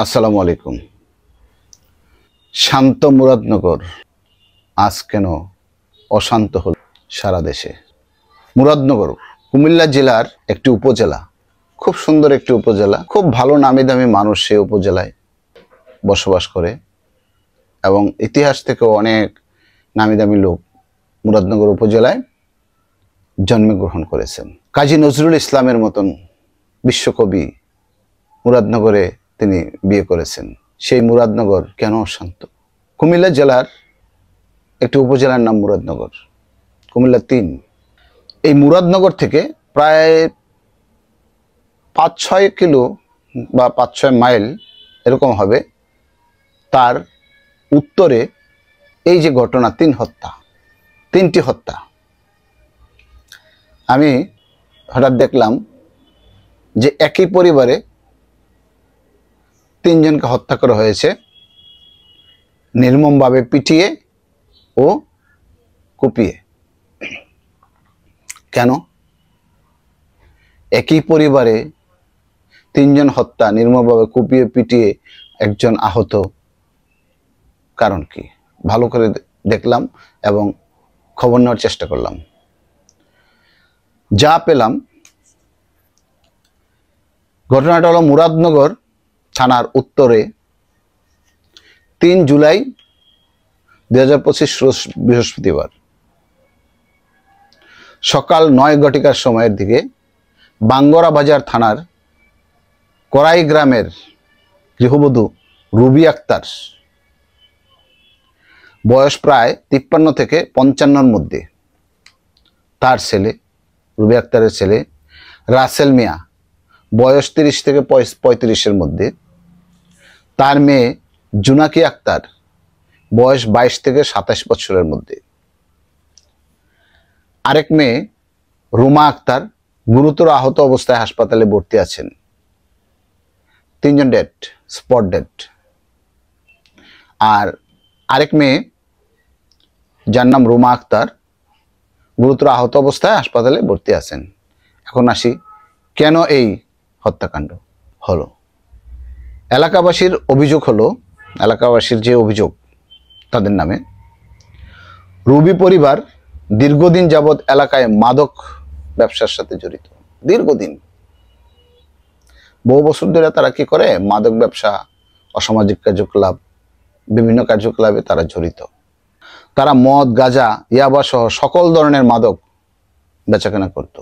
আসসালামু আলাইকুম। শান্ত মুরাদনগর আজ কেন অশান্ত হল সারা দেশে? মুরাদনগর কুমিল্লা জেলার একটি উপজেলা, খুব সুন্দর একটি উপজেলা, খুব ভালো নামি দামি মানুষ সেই উপজেলায় বসবাস করে এবং ইতিহাস থেকেও অনেক নামি দামি লোক মুরাদনগর উপজেলায় জন্মগ্রহণ করেছেন। কাজী নজরুল ইসলামের মতন বিশ্বকবি মুরাদনগরে তিনি বিয়ে করেছেন। সেই মুরাদনগর কেন অশান্ত? কুমিল্লা জেলার একটি উপজেলার নাম মুরাদনগর, কুমিল্লা ৩। এই মুরাদনগর থেকে প্রায় ৫-৬ কিলো বা ৫-৬ মাইল এরকম হবে, তার উত্তরে এই যে ঘটনা, ৩টি হত্যা। আমি হঠাৎ দেখলাম যে একই পরিবারে ৩ জনকে হত্যা করা হয়েছে, নির্মমভাবে পিটিয়ে ও কুপিয়ে। কেন? একই পরিবারে ৩ জন হত্যা, নির্মমভাবে কুপিয়ে পিটিয়ে একজন আহত, কারণ কি? ভালো করে দেখলাম এবং খবর নেওয়ার চেষ্টা করলাম। যা পেলাম, ঘটনাটা হলো মুরাদনগর থানার উত্তরে ৩ জুলাই ২০২৫ রোজ বৃহস্পতিবার সকাল ৯ ঘটিকার সময়ের দিকে বাঙ্গরা বাজার থানার করাই গ্রামের গৃহবধূ রুবি আক্তার, বয়স প্রায় ৫৩ থেকে ৫৫-র মধ্যে, তার ছেলে রুবি আক্তারের ছেলে রাসেল মিয়া, বয়স ৩০ থেকে ৩৫-এর মধ্যে, তার মেয়ে জুনাকি আক্তার, বয়স ২২ থেকে ২৭ বছরের মধ্যে, আরেক মেয়ে রুমা আক্তার গুরুতর আহত অবস্থায় হাসপাতালে ভর্তি আছেন। ৩ জন ডেড, স্পট ডেড। আর আরেক মেয়ে যার নাম রুমা আক্তার গুরুতর আহত অবস্থায় হাসপাতালে ভর্তি আছেন। এখন আসি, কেন এই হত্যাকাণ্ড হলো? এলাকাবাসীর অভিযোগ হলো, এলাকাবাসীর যে অভিযোগ তাদের নামে, রুবি পরিবার দীর্ঘদিন যাবৎ এলাকায় মাদক ব্যবসার সাথে জড়িত। দীর্ঘদিন, বহু বছর ধরে তারা কি করে? মাদক ব্যবসা, অসামাজিক কার্যকলাপ, বিভিন্ন কার্যকলাপে তারা জড়িত। তারা মদ, গাঁজা, ইয়াবা সহ সকল ধরনের মাদক বেচাকেনা করত।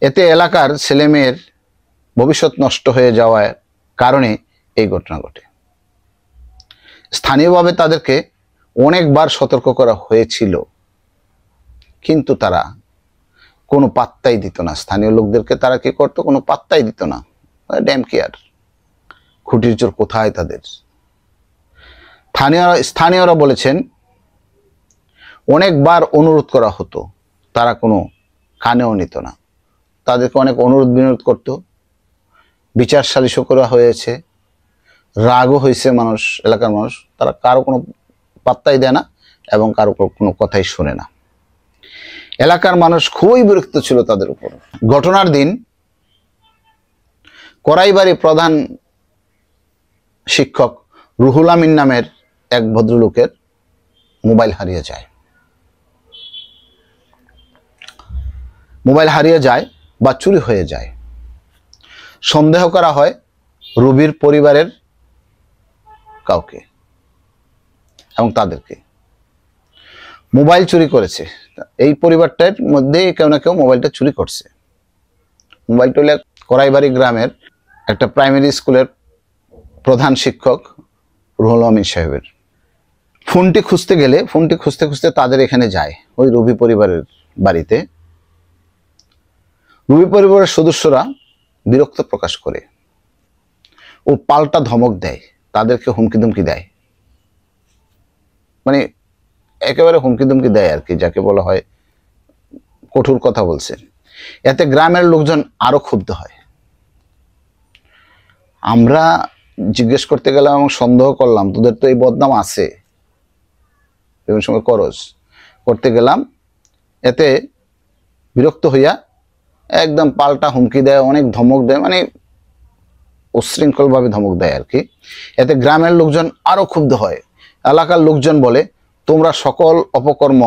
এতে এলাকার ছেলেমেয়ের ভবিষ্যৎ নষ্ট হয়ে যাওয়ার কারণে এই ঘটনা ঘটে। স্থানীয়ভাবে তাদেরকে অনেকবার সতর্ক করা হয়েছিল, কিন্তু তারা কোনো পাত্তাই দিত না। স্থানীয় লোকদেরকে তারা কি করতো? কোনো পাত্তাই দিত না। ড্যাম কেয়ার, খুঁটির জোর কোথায় তাদের? স্থানীয়রা বলেছেন অনেকবার অনুরোধ করা হতো, তারা কোনো কানেও নিত না। তাদেরকে অনেক অনুরোধ বিনোদ করতো, বিচার সালিশও করা হয়েছে, রাগও হয়েছে মানুষ, এলাকার মানুষ। তারা কারো কোনো পাত্তাই দেয় না এবং কারো কোনো কথাই শোনে না। এলাকার মানুষ খুবই বিরক্ত ছিল তাদের উপর। ঘটনার দিন করাইবাড়ি প্রধান শিক্ষক রুহুল আমিন নামের এক ভদ্রলোকের মোবাইল হারিয়ে যায়। মোবাইল হারিয়ে যায় বা চুরি হয়ে যায়। সন্দেহ করা হয় রুবির পরিবারের কাউকে এবং তাদেরকে মোবাইল চুরি করেছে। এই পরিবারটার মধ্যে কেউ না কেউ মোবাইলটা চুরি করছে। মোবাইলটা হলে করাইবাড়ি গ্রামের একটা প্রাইমারি স্কুলের প্রধান শিক্ষক রুহুল আমিন সাহেবের। ফোনটি খুঁজতে খুঁজতে তাদের এখানে যায়, ওই রুবি পরিবারের বাড়িতে। রুবি পরিবারের সদস্যরা বিরক্ত প্রকাশ করে ও পাল্টা ধমক দেয়, তাদেরকে হুমকি ধমকি দেয়, মানে একেবারে হুমকি ধমকি দেয় আর কি, যাকে বলা হয় কঠোর কথা বলছে। এতে গ্রামের লোকজন আরো ক্ষুব্ধ হয়। আমরা জিজ্ঞেস করতে গেলাম এবং সন্দেহ করলাম, তোদের তো এই বদনাম আছে, বিভিন্ন সময় করতে গেলাম। এতে বিরক্ত হইয়া একদম পাল্টা হুমকি দেয়, অনেক ধমক দেয়, মানে উচ্ছৃঙ্খলভাবে ধমক দেয় আর কি। এতে গ্রামের লোকজন আরো ক্ষুব্ধ হয়। এলাকার লোকজন বলে, তোমরা সকল অপকর্ম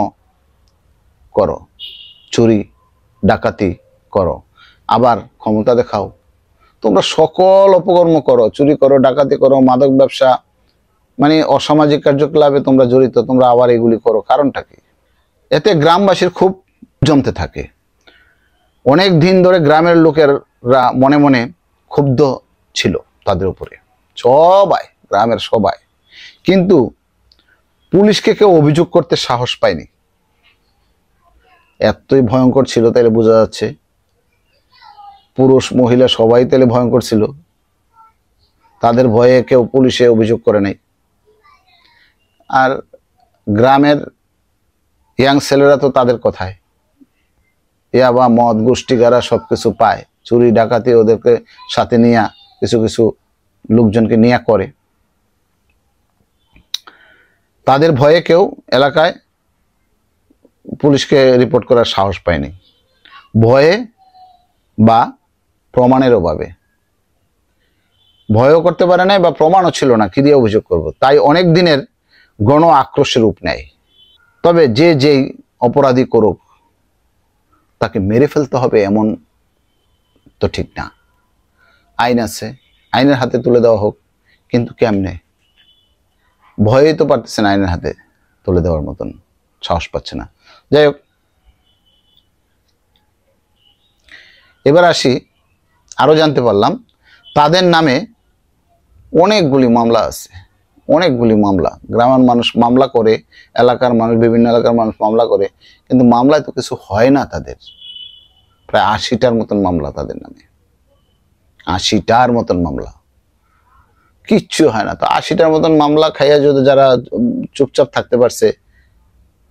করো, চুরি ডাকাতি করো, আবার ক্ষমতা দেখাও। তোমরা সকল অপকর্ম করো, চুরি করো, ডাকাতি করো, মাদক ব্যবসা, মানে অসামাজিক কার্যকলাপে তোমরা জড়িত, তোমরা আবার এগুলি করো, কারণটা কি? এতে গ্রামবাসীর খুব জমতে থাকে। অনেক দিন ধরে গ্রামের লোকেরা মনে মনে ক্ষুব্ধ ছিল তাদের উপরে, সবাই, গ্রামের সবাই। কিন্তু পুলিশকে কেউ অভিযোগ করতে সাহস পায়নি। এতই ভয়ঙ্কর ছিল, তাইলে বোঝা যাচ্ছে পুরুষ মহিলা সবাই তাহলে ভয়ঙ্কর ছিল। তাদের ভয়ে কেউ পুলিশে অভিযোগ করে নাই। আর গ্রামের ইয়াং ছেলেরা তো তাদের কথায় ইয়াবা মদ গোষ্ঠী গারা সবকিছু পায়, চুরি ডাকাতি ওদেরকে সাথে নিয়ে কিছু কিছু লোকজনকে নিয়ে করে। তাদের ভয়ে কেউ এলাকায় পুলিশকে রিপোর্ট করার সাহস পায়নি, ভয়ে বা প্রমাণের অভাবে। ভয়ও করতে পারে নাই বা প্রমাণও ছিল না, কি দিয়ে অভিযোগ করব। তাই অনেক দিনের গণ আক্রোশের রূপ নেয়। তবে যে যেই অপরাধী করুক তাকে মেরে ফেলতে হবে এমন তো ঠিক না। আইন আছে, আইনের হাতে তুলে দেওয়া হোক, কিন্তু কেমনে? ভয়েই তো পারতেছে না, আইনের হাতে তুলে দেওয়ার মতন সাহস পাচ্ছে না। যাই হোক, এবার আসি, আরো জানতে পারলাম তাদের নামে অনেকগুলি মামলা আছে, অনেকগুলি মামলা। গ্রামের মানুষ মামলা করে, এলাকার মানুষ, বিভিন্ন এলাকার মানুষ মামলা করে, কিন্তু মামলায় তো কিছু হয় না তাদের। প্রায় 80টার মতন মামলা তাদের নামে, 80টার মতন মামলা, কিচ্ছু হয় না। তো 80টার মতন মামলা খাইয়া যদি যারা চুপচাপ থাকতে পারছে,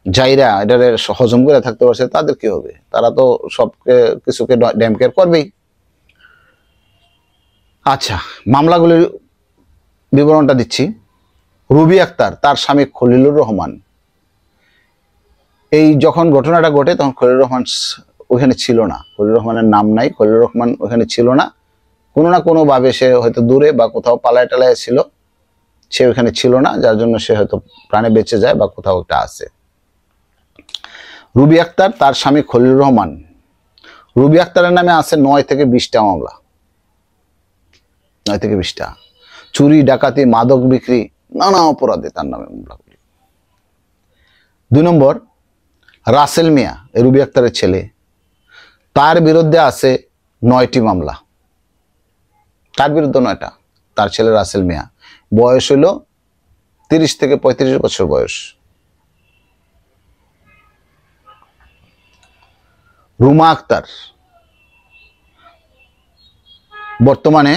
যাইরা এটারে হজম করে থাকতে পারছে, তাদের কি হবে? তারা তো সবকে কিছুকে ড্যাম কেয়ার করবেই। আচ্ছা, মামলাগুলির বিবরণটা দিচ্ছি। রুবি আক্তার, তার স্বামী খলিলুর রহমান। এই যখন ঘটনাটা ঘটে তখন খলিলুর রহমান ওখানে ছিল না, খলিলুর রহমানের নাম নাই, খলিলুর রহমান ওখানে ছিল না। কোনো না কোনো ভাবে সে হয়তো দূরে বা কোথাও পালায় টালায় ছিল, সে ওখানে ছিল না, যার জন্য সে হয়তো প্রাণে বেঁচে যায় বা কোথাও একটা আছে। রুবি আক্তার, তার স্বামী খলিলুর রহমান। রুবি আক্তারের নামে আছে 9 থেকে 20টা মামলা, 9 থেকে 20টা। চুরি ডাকাতি, মাদক বিক্রি, নানা অপরাধে তার নামে মামলাগুলি। 2 নম্বর, রাসেল মিয়া, রুবি আক্তারের ছেলে, তার বিরুদ্ধে আছে 9টি মামলা। তার বিরুদ্ধে 9টা। তার ছেলে রাসেল মিয়া, বয়স হইল 30 থেকে 35 বছর বয়স। রুমা আক্তার বর্তমানে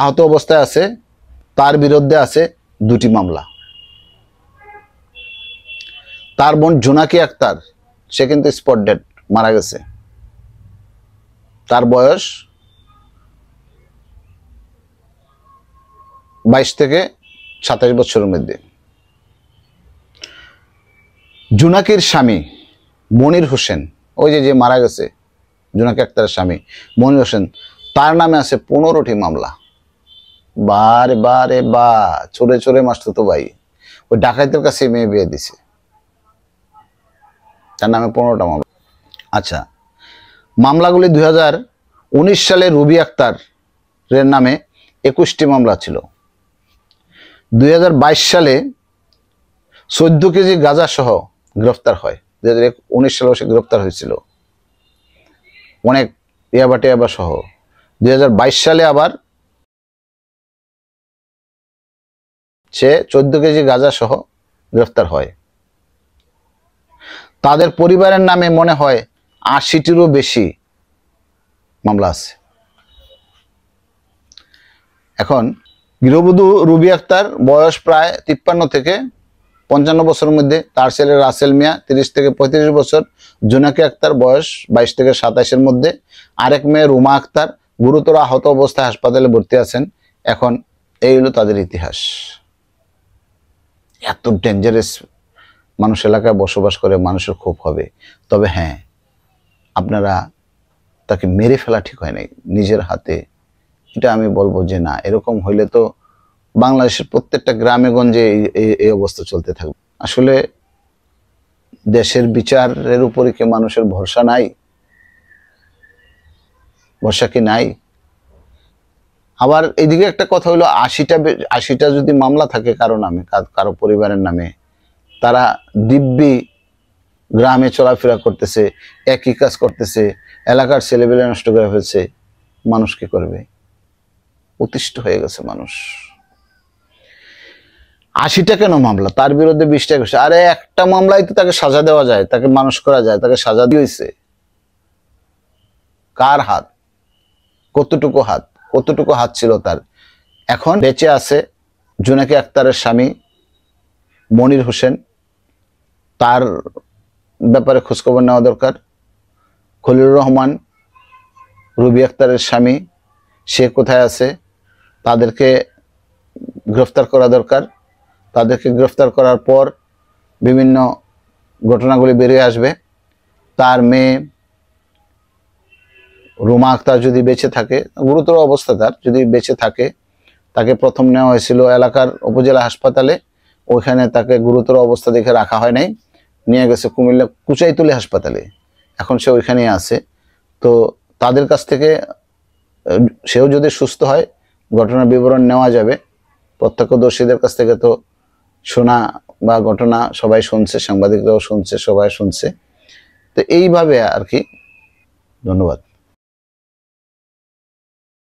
আহত অবস্থায় আছে, তার বিরুদ্ধে আছে 2টি মামলা। তার বোন জোনাকি আক্তার, সে কিন্তু স্পট ডেড, মারা গেছে। তার বয়স 22 থেকে 27 বছরের মধ্যে। জোনাকির স্বামী মনির হোসেন, ওই যে মারা গেছে, জোনাকি আক্তারের স্বামী মনির হোসেন, তার নামে আছে 15টি মামলা। বারে বারে বা চোরে চোরে মাসতুতো ভাই, ওই ডাকাইতের কাছে মেয়ে বিয়ে দিছে, তার নামে 15টা মামলা। আচ্ছা, মামলাগুলি 2019 সালে রুবি আক্তারের নামে 21টি মামলা ছিল। 2022 সালে 14 কেজি গাঁজা সহ গ্রেফতার হয়। 2019 সালে সে গ্রেফতার হয়েছিল, অনেক ইয়াবা টিয়াবা সহ। 2022 সালে আবার সে 14 কেজি গাঁজা সহ গ্রেফতার হয়। তাদের পরিবারের নামে মনে হয় 80টিরও বেশি মামলা আছে। এখন গৃহবধূ রুবি আক্তার বয়স প্রায় 53 থেকে 55 বছরের মধ্যে। তার ছেলে রাসেল মিয়া 30 থেকে 35 বছর। জোনাকি আক্তার বয়স 22 থেকে 27-এর মধ্যে। আরেক মেয়ে রুমা আক্তার গুরুতর আহত অবস্থায় হাসপাতালে ভর্তি আছেন। এখন এই হলো তাদের ইতিহাস। এত ডেঞ্জারাস মানুষ এলাকায় বসবাস করে, মানুষের ক্ষোভ হবে। তবে হ্যাঁ, আপনারা তাকে মেরে ফেলা ঠিক হয় নাই, নিজের হাতে এটা আমি বলবো যে না, এরকম হইলে তো বাংলাদেশের প্রত্যেকটা গ্রামে গঞ্জে এই অবস্থা চলতে থাকবে। আসলে দেশের বিচারের উপরে কি মানুষের ভরসা নাই? ভরসা কি নাই? আবার এদিকে একটা কথা হলো, ৮০টা যদি মামলা থাকে কারো নামে, কারো পরিবারের নামে, তারা দিব্যি গ্রামে চলাফেরা করতেছে, একই কাজ করতেছে, এলাকার ছেলেবেলে নষ্ট করে ফেলছে, মানুষ কি করবে? অতিষ্ঠ হয়ে গেছে মানুষ। ৮০টা কেন মামলা, তার বিরুদ্ধে ২০টা করছে, আরে একটা মামলায় তো তাকে সাজা দেওয়া যায়, তাকে মানুষ করা যায়, তাকে সাজা দিয়েছে। কার হাত? কতটুকু হাত? কতটুকু হাত ছিল তার? এখন বেঁচে আছে জোনাকি আক্তারের স্বামী মনির হোসেন, তার ব্যাপারে খোঁজখবর নেওয়া দরকার। খলিলুর রহমান রুবি আক্তারের স্বামী, সে কোথায় আছে? তাদেরকে গ্রেফতার করা দরকার। তাদেরকে গ্রেফতার করার পর বিভিন্ন ঘটনাগুলি বেরিয়ে আসবে। তার মেয়ে রুমা আক্তার যদি বেঁচে থাকে, গুরুতর অবস্থা তার, যদি বেঁচে থাকে, তাকে প্রথম নেওয়া হয়েছিল এলাকার উপজেলা হাসপাতালে, ওইখানে তাকে গুরুতর অবস্থা দেখে রাখা হয় নাই, নিয়ে গেছে কুমিল্লা কুচাইতুলি হাসপাতালে, এখন সে ওইখানেই আছে। তো তাদের কাছ থেকে সেও যদি সুস্থ হয় ঘটনার বিবরণ নেওয়া যাবে। প্রত্যক্ষদর্শীদের কাছ থেকে তো শোনা বা ঘটনা সবাই শুনছে, সাংবাদিকরাও শুনছে, সবাই শুনছে। তো এইভাবে আর কি। ধন্যবাদ।